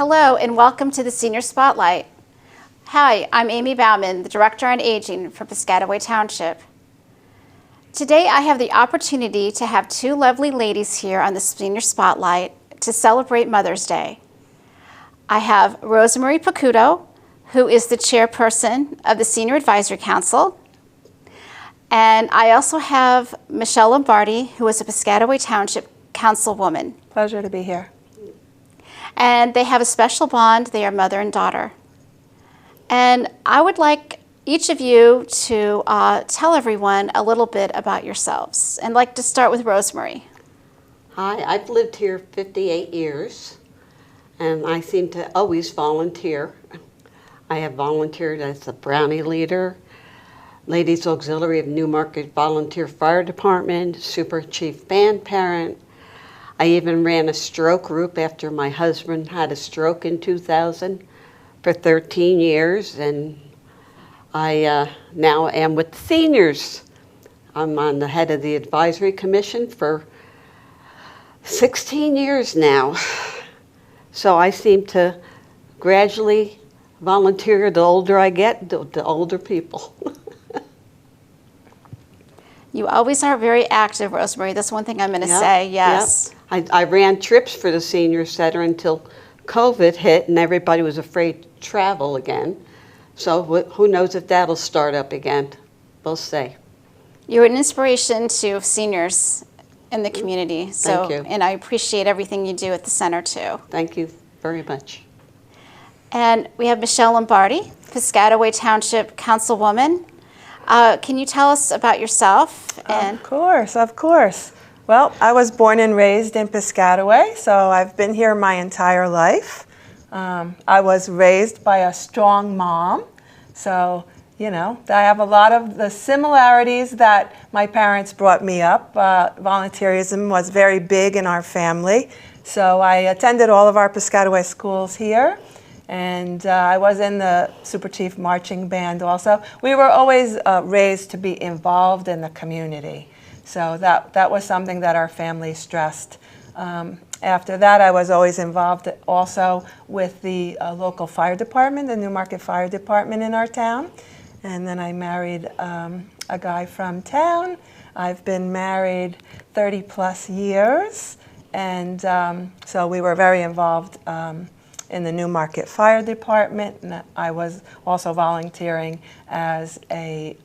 Hello and welcome to the Senior Spotlight. Hi, I'm Amy Bauman, the Director on Aging for Piscataway Township. Today I have the opportunity to have two lovely ladies here on the Senior Spotlight to celebrate Mother's Day. I have Rosemarie Picciuto, who is the chairperson of the Senior Advisory Council, and I also have Michelle Lombardi, who is a Piscataway Township councilwoman. Pleasure to be here. And they have a special bond. They are mother and daughter. And I would like each of you to tell everyone a little bit about yourselves. And I'd like to start with Rosemarie. Hi, I've lived here 58 years, and I seem to always volunteer. I have volunteered as a Brownie leader, Ladies Auxiliary of Newmarket Volunteer Fire Department, Super Chief Band Parent. I even ran a stroke group after my husband had a stroke in 2000 for 13 years, and I now am with the seniors. I'm on the head of the advisory commission for 16 years now. So I seem to gradually volunteer the older I get, the older people. You always are very active, Rosemarie. That's one thing I'm going to say, yes. Yep. I ran trips for the senior center until COVID hit and everybody was afraid to travel again. So who knows if that'll start up again. We'll see. You're an inspiration to seniors in the community. So, Thank you. And I appreciate everything you do at the center too. Thank you very much. And we have Michelle Lombardi, Piscataway Township councilwoman. Can you tell us about yourself? Of course. Well, I was born and raised in Piscataway, so I've been here my entire life. I was raised by a strong mom, so, you know, I have a lot of the similarities that my parents brought me up. Volunteerism was very big in our family, so I attended all of our Piscataway schools here. And I was in the Super Chief Marching Band also. We were always raised to be involved in the community. So that was something that our family stressed. After that, I was always involved also with the local fire department, the Newmarket Fire Department in our town. And then I married a guy from town. I've been married 30 plus years. And so we were very involved in the Newmarket Fire Department, and I was also volunteering as a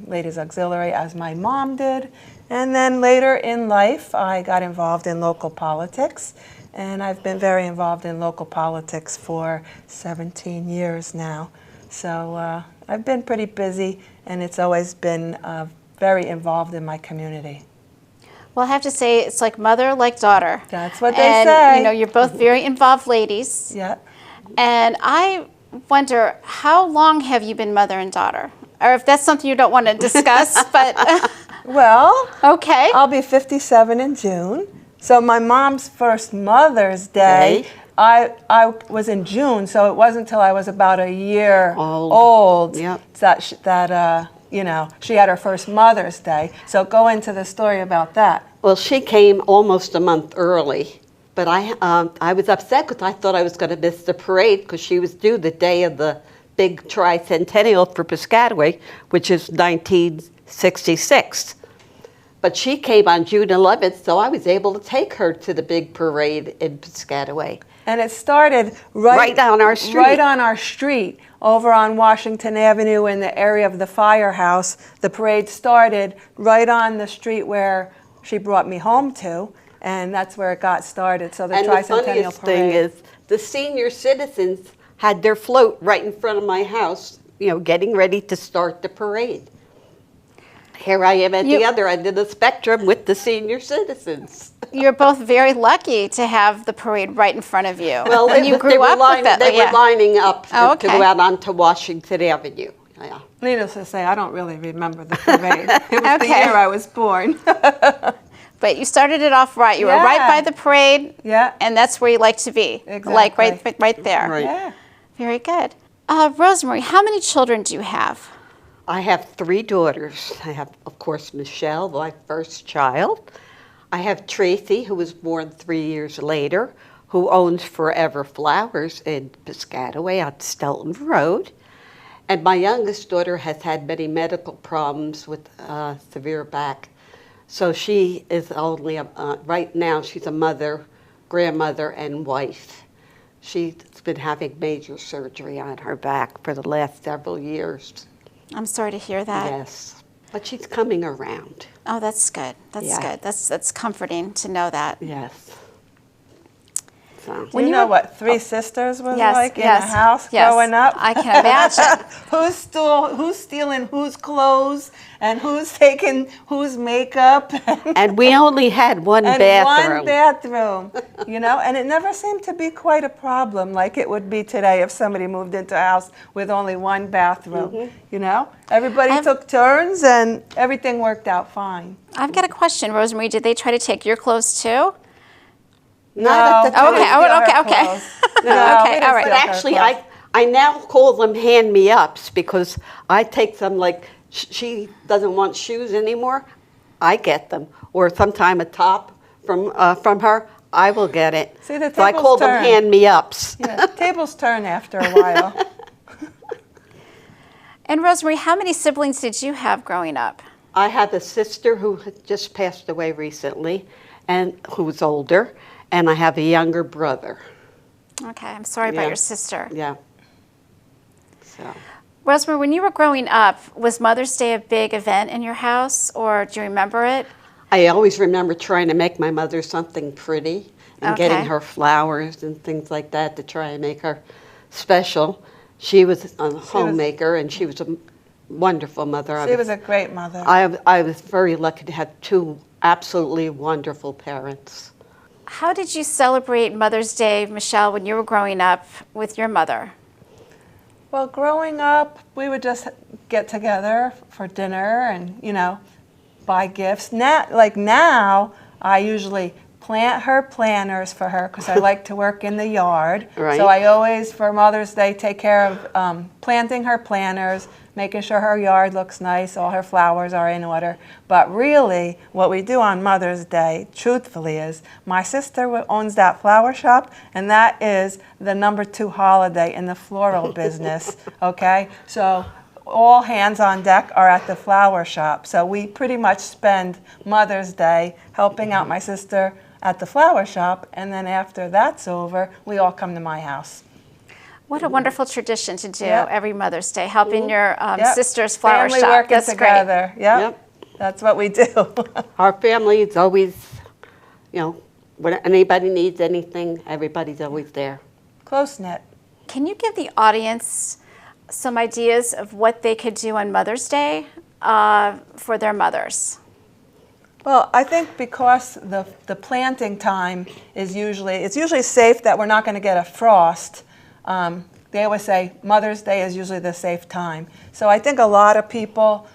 Ladies Auxiliary, as my mom did. And then later in life, I got involved in local politics, and I've been very involved in local politics for 17 years now. So I've been pretty busy, and it's always been very involved in my community. Well, I have to say, it's like mother, like daughter. That's what they and, say. You know, you're both very involved ladies. Yeah. And I wonder, how long have you been mother and daughter? Or if that's something you don't want to discuss, but... Well, okay. I'll be 57 in June. So my mom's first Mother's Day, I was in June, so it wasn't until I was about a year old that you know, she had her first Mother's Day. So go into the story about that. Well, she came almost a month early, but I was upset because I thought I was going to miss the parade because she was due the day of the big tricentennial for Piscataway, which is 1966. But she came on June 11th, so I was able to take her to the big parade in Piscataway. And it started right on our street. Right on our street, over on Washington Avenue in the area of the firehouse. The parade started right on the street where she brought me home to, and that's where it got started. So the and tricentennial the funniest parade. thing is, the senior citizens had their float right in front of my house, you know, getting ready to start the parade. Here I am at the other end of the spectrum with the senior citizens. You're both very lucky to have the parade right in front of you. Well, and you grew up with it. They were lining up Oh, to go out onto Washington Avenue. Yeah. Needless to say, I don't really remember the parade. It was the year I was born. But you started it off right. You were right by the parade, and that's where you like to be. Exactly. Like right there. Right. Yeah. Very good. Rosemarie, how many children do you have? I have 3 daughters. I have, of course, Michelle, my first child. I have Tracy, who was born 3 years later. who owns Forever Flowers in Piscataway on Stelton Road. And my youngest daughter has had many medical problems with severe back. So she is only, right now, she's a mother, grandmother, and wife. She's been having major surgery on her back for the last several years. I'm sorry to hear that. Yes, but she's coming around. Oh, that's good. That's Yeah. good. That's comforting to know that. Yes. So. Do you know what Three Sisters was Yes, like in yes, a house yes. growing up? I can imagine. Who's stealing whose clothes and who's taking whose makeup And we only had one and bathroom. one bathroom, you know, and it never seemed to be quite a problem like it would be today if somebody moved into a house with only one bathroom, you know? Everybody took turns and everything worked out fine. I've got a question, Rosemary. Did they try to take your clothes too? Not at the time. Okay, okay. No, Okay, we didn't all right. steal But her actually, clothes. I now call them hand-me-ups because I take them like she doesn't want shoes anymore. I get them. Or sometime a top from her, I will get it. See, the so I tables call them turn. hand-me-ups. Yeah, tables turn after a while. And Rosemary, how many siblings did you have growing up? I have a sister who had just passed away recently and who's older, and I have a younger brother. Okay, I'm sorry about Yeah. your sister. Yeah. So. Rosemary, when you were growing up, was Mother's Day a big event in your house, or do you remember it? I always remember trying to make my mother something pretty and Okay. getting her flowers and things like that to try and make her special. She was a homemaker and she was a wonderful mother. She was a great mother. I was very lucky to have two absolutely wonderful parents. How did you celebrate Mother's Day, Michelle, when you were growing up with your mother? Well, growing up, we would just get together for dinner and, you know, buy gifts. Now, I usually plant her planters for her because I like to work in the yard. Right. So I always, for Mother's Day, take care of planting her planters, making sure her yard looks nice, all her flowers are in order. But really, what we do on Mother's Day, truthfully, is my sister owns that flower shop, and that is the #2 holiday in the floral business, okay? So all hands on deck are at the flower shop. So we pretty much spend Mother's Day helping out my sister at the flower shop, and then after that's over, we all come to my house. What a wonderful tradition to do Yep. every Mother's Day, helping your Yep. sister's flower Family shop. working That's great. together. Yep. Yep. That's what we do. Our family is always, you know, when anybody needs anything, everybody's always there. Close knit. Can you give the audience some ideas of what they could do on Mother's Day for their mothers? Well, I think because the planting time is usually safe that we're not going to get a frost. They always say Mother's Day is usually the safe time. So I think a lot of people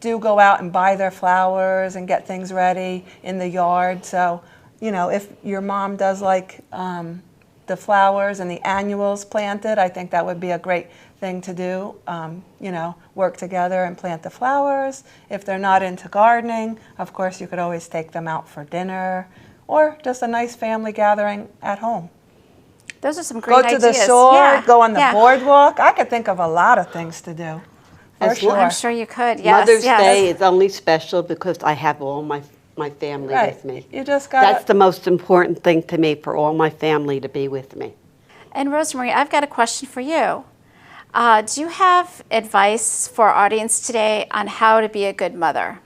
do go out and buy their flowers and get things ready in the yard. So, you know, if your mom does like the flowers and the annuals planted, I think that would be a great thing to do. You know, work together and plant the flowers. If they're not into gardening, of course, you could always take them out for dinner or just a nice family gathering at home. Those are some great Go to ideas. the shore, Yeah, go on the yeah. boardwalk. I could think of a lot of things to do. For As sure. well- I'm sure you could. Yes, Mother's yes. Day is only special because I have all my family Right. with me. You just That's got the most important thing to me, for all my family to be with me. And Rosemary, I've got a question for you. Do you have advice for our audience today on how to be a good mother?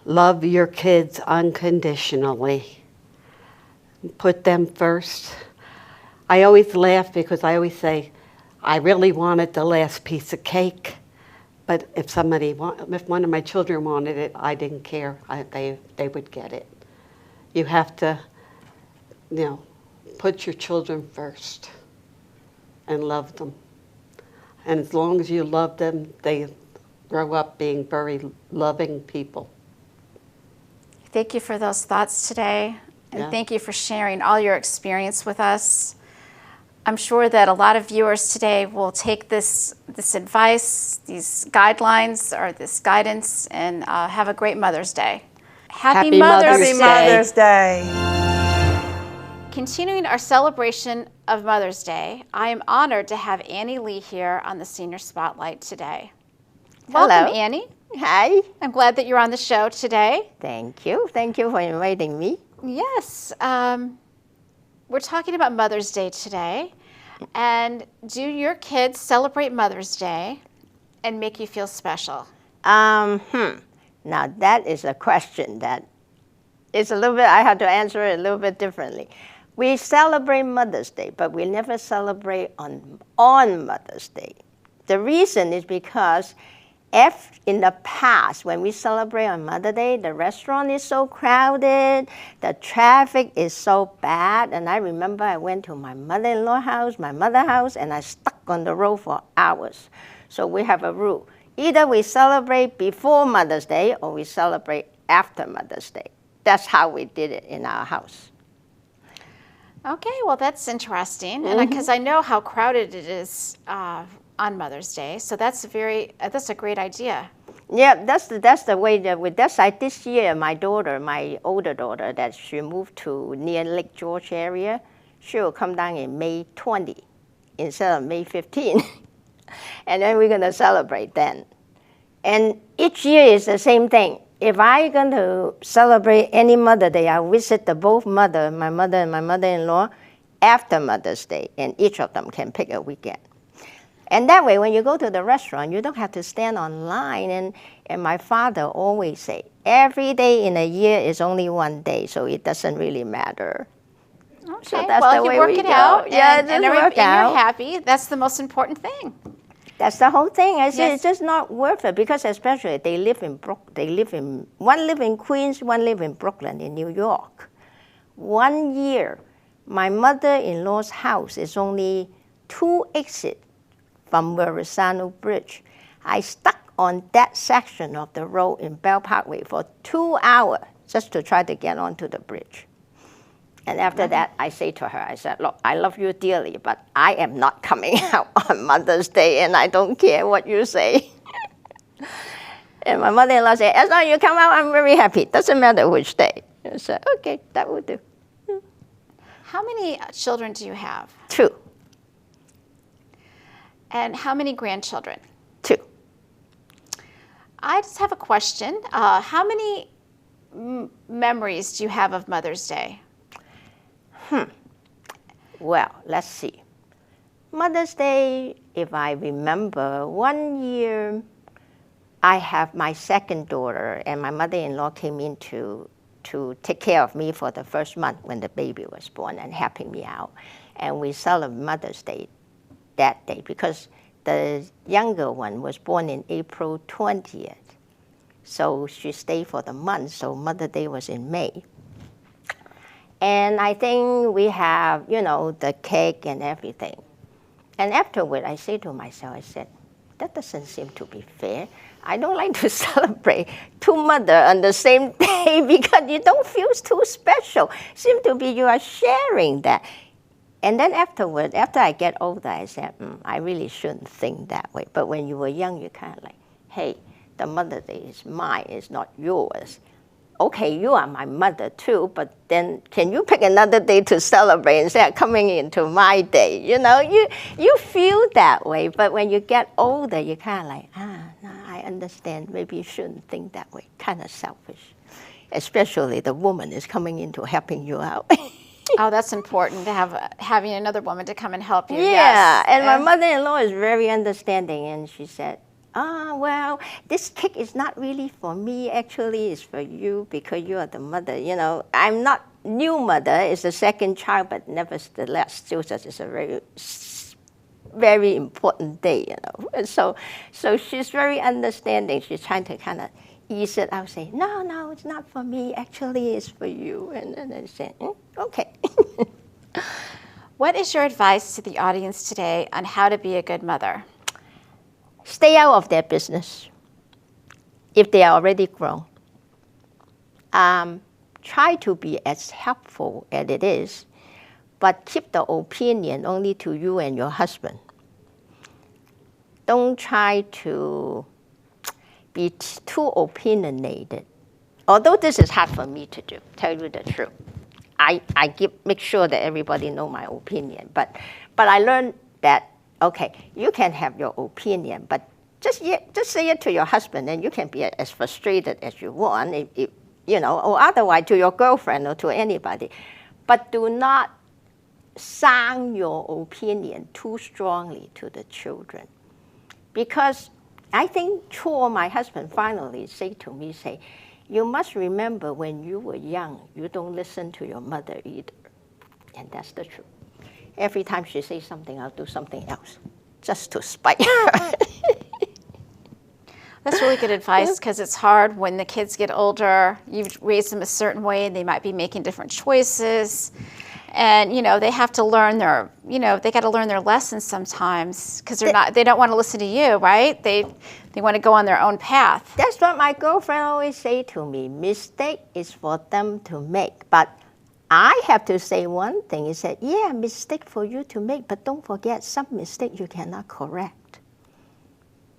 Love your kids unconditionally. Put them first. I always laugh because I always say, I really wanted the last piece of cake, but if one of my children wanted it, I didn't care. They would get it. You have to, you know, put your children first and love them. And as long as you love them, they grow up being very loving people. Thank you for those thoughts today, and Yeah. thank you for sharing all your experience with us. I'm sure that a lot of viewers today will take this advice, these guidelines, or this guidance, and have a great Mother's Day. Happy Mother's Mother's Happy Day. Mother's Day. continuing our celebration of Mother's Day, I am honored to have Annie Lee here on the Senior Spotlight today. Welcome, Hello. Annie. Hi. I'm glad that you're on the show today. Thank you. Thank you for inviting me. Yes, we're talking about Mother's Day today. And do your kids celebrate Mother's Day and make you feel special? Now that is a question that is a little bit, I have to answer it a little bit differently. We celebrate Mother's Day, but we never celebrate on Mother's Day. The reason is because if in the past, when we celebrate on Mother's Day, the restaurant is so crowded, the traffic is so bad, and I remember I went to my mother-in-law house, my mother's house, and I stuck on the road for hours. So we have a rule. Either we celebrate before Mother's Day or we celebrate after Mother's Day. That's how we did it in our house. Okay, well, that's interesting, and because I know how crowded it is on Mother's Day, so that's a great idea. Yeah, that's the way that that's like this year. My daughter, my older daughter, that she moved to near Lake George area, she will come down in May 20 instead of May 15, and then we're gonna celebrate then. And each year is the same thing. If I'm going to celebrate any Mother's Day, I visit both my mother and my mother-in-law after Mother's Day, and each of them can pick a weekend. And that way, when you go to the restaurant, you don't have to stand online. And my father always say, every day in a year is only one day, so it doesn't really matter. Okay, So that's well, the you way work we it go. out, Yeah, and just work you're out. happy. That's the most important thing. That's the whole thing. I said Yes. it's just not worth it because especially one live in Queens, one live in Brooklyn in New York. 1 year, my mother-in-law's house is only 2 exits from Verrazano Bridge. I stuck on that section of the road in Bell Parkway for 2 hours just to try to get onto the bridge. And after that, I say to her, I said, look, I love you dearly, but I am not coming out on Mother's Day, and I don't care what you say. And my mother-in-law said, as long as you come out, I'm very happy. Doesn't matter which day. I said, okay, that will do. How many children do you have? 2. And how many grandchildren? 2. I just have a question. How many memories do you have of Mother's Day? Well, let's see. Mother's Day, if I remember, 1 year, I have my second daughter, and my mother-in-law came in to take care of me for the first month when the baby was born and helping me out. And we celebrated Mother's Day that day because the younger one was born in April 20th. So she stayed for the month, so Mother's Day was in May. And I think we have, the cake and everything. And afterward, I say to myself, I said, that doesn't seem to be fair. I don't like to celebrate 2 mothers on the same day because you don't feel too special. Seems to be you are sharing that. And then afterward, after I get older, I said, I really shouldn't think that way. But when you were young, you kind of like, hey, the Mother's Day is mine, it's not yours. Okay, you are my mother too, but then can you pick another day to celebrate instead of coming into my day? You feel that way, but when you get older, you kind of like, no, I understand. Maybe you shouldn't think that way. Kind of selfish, especially the woman is coming in to helping you out. Oh, that's important to having another woman to come and help you. Yeah, Yes. and my mother-in-law is very understanding, and she said, well, this cake is not really for me. Actually, it's for you because you are the mother. I'm not new mother. It's the second child, but nevertheless, still it's a very, very important day. And so she's very understanding. She's trying to kind of ease it out, say, no, it's not for me. Actually, it's for you. And then I said, okay. What is your advice to the audience today on how to be a good mother? Stay out of their business if they are already grown. Try to be as helpful as it is, but keep the opinion only to you and your husband. Don't try to be too opinionated. Although this is hard for me to do, tell you the truth. I make sure that everybody know my opinion. But I learned that, okay, you can have your opinion, but just say it to your husband, and you can be as frustrated as you want, or otherwise to your girlfriend or to anybody. But do not sound your opinion too strongly to the children. Because I think Chua, my husband, finally said to me, you must remember when you were young, you don't listen to your mother either. And that's the truth. Every time she says something, I'll do something else, just to spite her. That's really good advice, because it's hard when the kids get older. You've raised them a certain way, and they might be making different choices. And, they have to learn they got to learn their lessons sometimes, because they don't want to listen to you, right? They want to go on their own path. That's what my girlfriend always say to me. Mistake is for them to make. But I have to say one thing, is that, yeah, mistake for you to make, but don't forget, some mistake you cannot correct.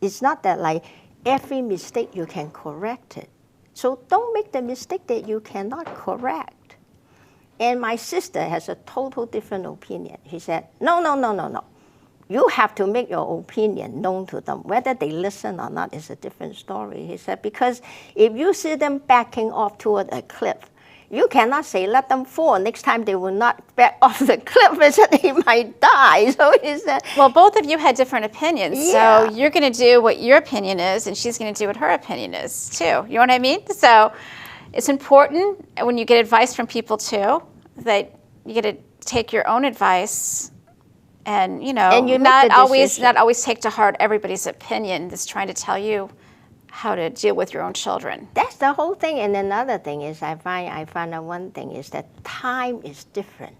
It's not that like every mistake you can correct it. So don't make the mistake that you cannot correct. And my sister has a total different opinion. She said, no. You have to make your opinion known to them. Whether they listen or not is a different story. He said, because if you see them backing off toward a cliff, you cannot say, let them fall. Next time they will not back off the cliff, and said they might die. So he said, well, both of you had different opinions. Yeah. So you're going to do what your opinion is, and she's going to do what her opinion is, too. You know what I mean? So it's important when you get advice from people, too, that you get to take your own advice and, And you make not the decision. always take to heart everybody's opinion that's trying to tell you how to deal with your own children. that's the whole thing. And another thing is, I find out one thing is that time is different.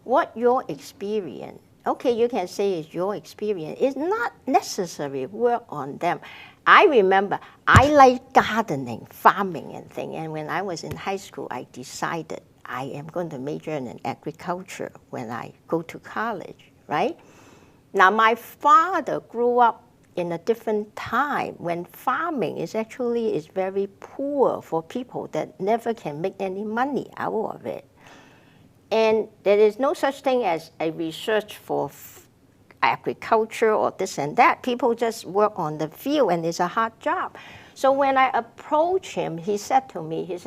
What your experience, okay, you can say it's your experience, it's not necessary work on them. I remember I like gardening, farming and things. And when I was in high school, I decided I am going to major in agriculture when I go to college, right? Now, my father grew up in a different time when farming is very poor for people that never can make any money out of it. And there is no such thing as a research for agriculture or this and that. People just work on the field, and it's a hard job. So when I approached him, he said to me,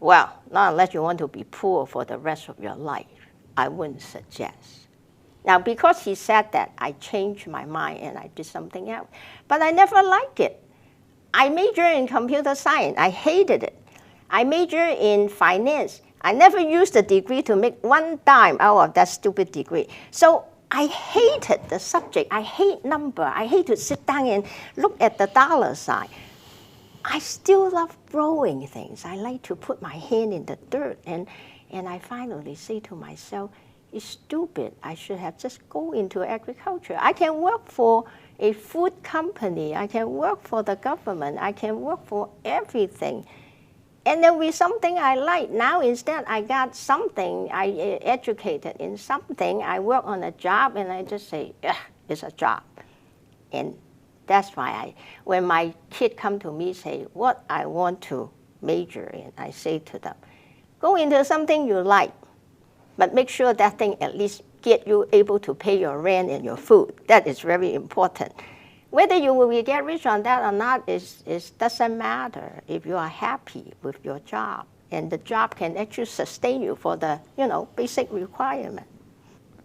well, not unless you want to be poor for the rest of your life, I wouldn't suggest. Now, because he said that, I changed my mind and I did something else. But I never liked it. I majored in computer science. I hated it. I majored in finance. I never used the degree to make one dime out of that stupid degree. So I hated the subject. I hate number. I hate to sit down and look at the dollar sign. I still love growing things. I like to put my hand in the dirt. And I finally say to myself, it's stupid. I should have just go into agriculture. I can work for a food company. I can work for the government. I can work for everything. And then with something I like. Now instead I got something, I educated in something, I work on a job, and I just say, it's a job. And that's why when my kid come to me say what I want to major in, I say to them, go into something you like, but make sure that thing at least get you able to pay your rent and your food. That is very important. Whether you will get rich on that or not doesn't matter if you are happy with your job, and the job can actually sustain you for the basic requirement.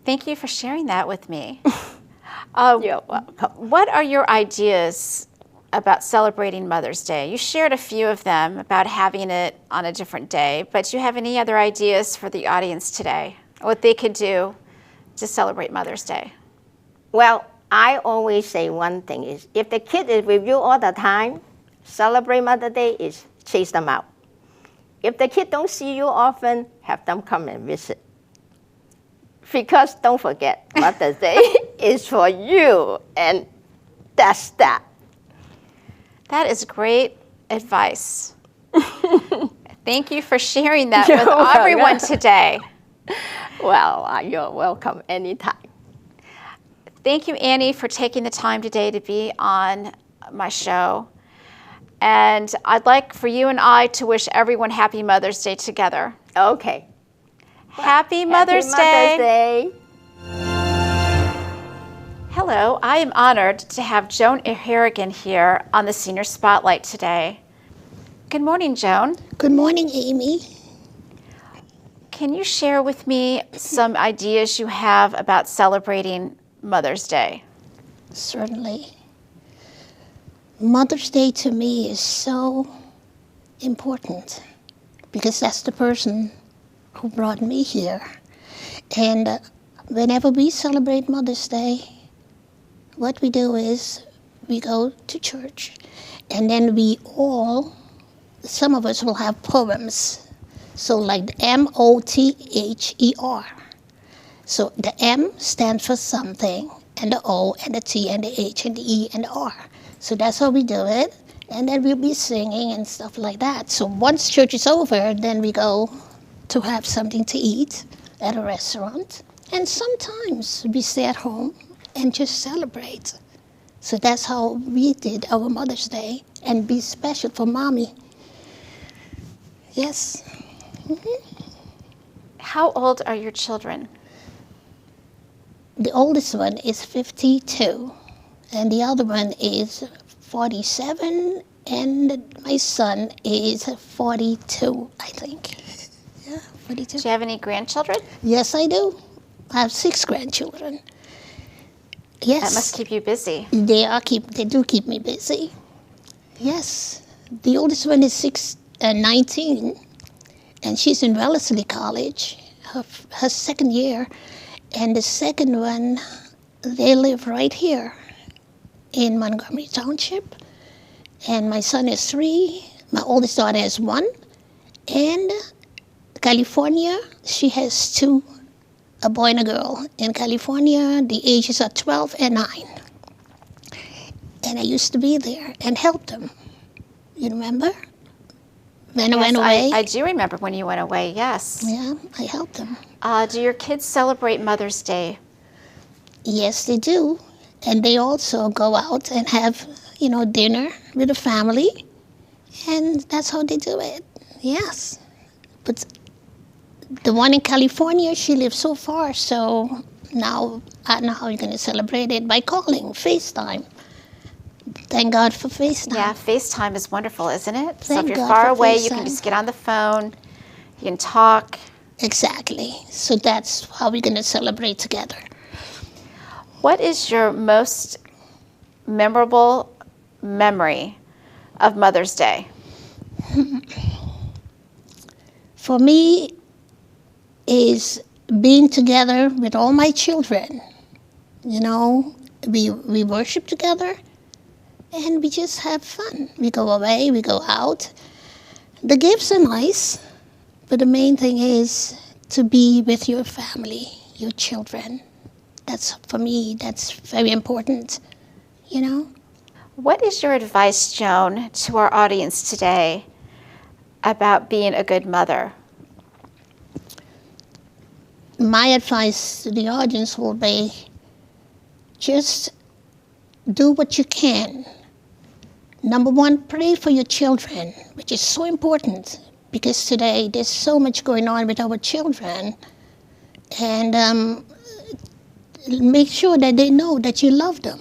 Thank you for sharing that with me. You're welcome. What are your ideas about celebrating Mother's Day? You shared a few of them about having it on a different day, but do you have any other ideas for the audience today? What they could do to celebrate Mother's Day? Well, I always say one thing is, if the kid is with you all the time, celebrate Mother's Day is chase them out. If the kid don't see you often, have them come and visit. Because don't forget, Mother's Day is for you, and that's that. That is great advice. Thank you for sharing that with welcome. everyone today. Well, you're welcome anytime. Thank you, Annie, for taking the time today to be on my show. And I'd like for you and I to wish everyone Happy Mother's Day together. Okay. Happy Mother's Happy Day. Mother's Day. Hello, I am honored to have Joan Harrigan here on the Senior Spotlight today. Good morning, Joan. Good morning, Amy. Can you share with me some ideas you have about celebrating Mother's Day? Certainly. Mother's Day to me is so important because that's the person who brought me here. And whenever we celebrate Mother's Day, what we do is we go to church and then some of us will have poems. So like the M-O-T-H-E-R. So the M stands for something, and the O and the T and the H and the E and the R. So that's how we do it. And then we'll be singing and stuff like that. So once church is over, then we go to have something to eat at a restaurant. And sometimes we stay at home and just celebrate. So that's how we did our Mother's Day and be special for Mommy. Yes. How old are your children? The oldest one is 52, and the other one is 47, and my son is 42, I think. Yeah, 42. Do you have any grandchildren? Yes, I do. I have 6 grandchildren. Yes. That must keep you busy. They do keep me busy. Yes. The oldest one is 19, and she's in Wellesley College, her second year. And the second one, they live right here in Montgomery Township. And my son is 3, my oldest daughter is 1. And California, she has 2, a boy and a girl. In California, the ages are 12 and 9. And I used to be there and help them. You remember? When I went away? I do remember when you went away, yes. Yeah, I helped them. Do your kids celebrate Mother's Day? Yes, they do. And they also go out and have, dinner with the family. And that's how they do it. Yes. But the one in California, she lives so far, so now I don't know how you're going to celebrate it by calling, FaceTime. Thank God for FaceTime. Yeah, FaceTime is wonderful, isn't it? So if Thank you're God far for away, you can FaceTime. just get on the phone, you can talk. Exactly. So that's how we're going to celebrate together. What is your most memorable memory of Mother's Day? For me, is being together with all my children. We worship together and we just have fun. We go away, we go out. The gifts are nice, but the main thing is to be with your family, your children. For me, that's very important, What is your advice, Joan, to our audience today about being a good mother? My advice to the audience will be just do what you can. Number 1, pray for your children, which is so important because today there's so much going on with our children. And make sure that they know that you love them.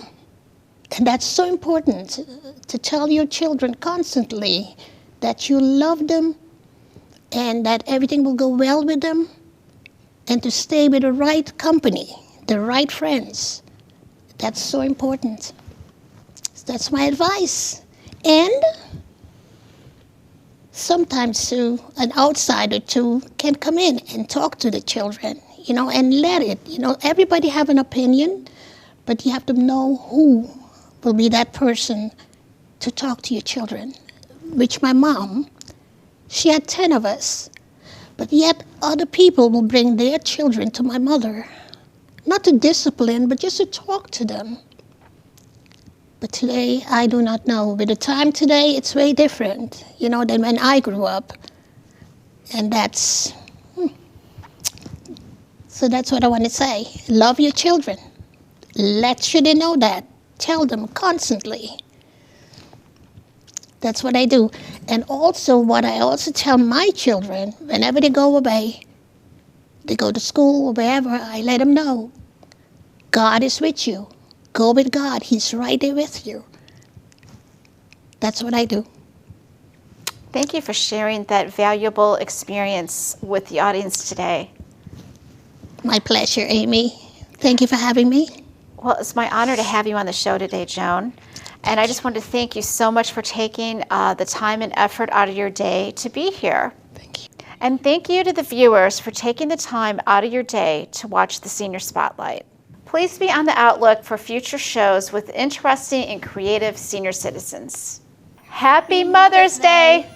And that's so important to tell your children constantly that you love them and that everything will go well with them, and to stay with the right company, the right friends. That's so important. That's my advice. And sometimes too, an outsider too can come in and talk to the children, and let it. Everybody have an opinion, but you have to know who will be that person to talk to your children. Which my mom, she had 10 of us. But yet other people will bring their children to my mother. Not to discipline, but just to talk to them. But today, I do not know. With the time today, it's way different, than when I grew up. And so that's what I want to say. Love your children. Let sure they know that. Tell them constantly. That's what I do. And also what I also tell my children, whenever they go away, they go to school or wherever, I let them know, God is with you. Go with God. He's right there with you. That's what I do. Thank you for sharing that valuable experience with the audience today. My pleasure, Amy. Thank you for having me. Well, it's my honor to have you on the show today, Joan. And I just want to thank you so much for taking the time and effort out of your day to be here. Thank you. And thank you to the viewers for taking the time out of your day to watch the Senior Spotlight. Please be on the outlook for future shows with interesting and creative senior citizens. Happy Mother's Day!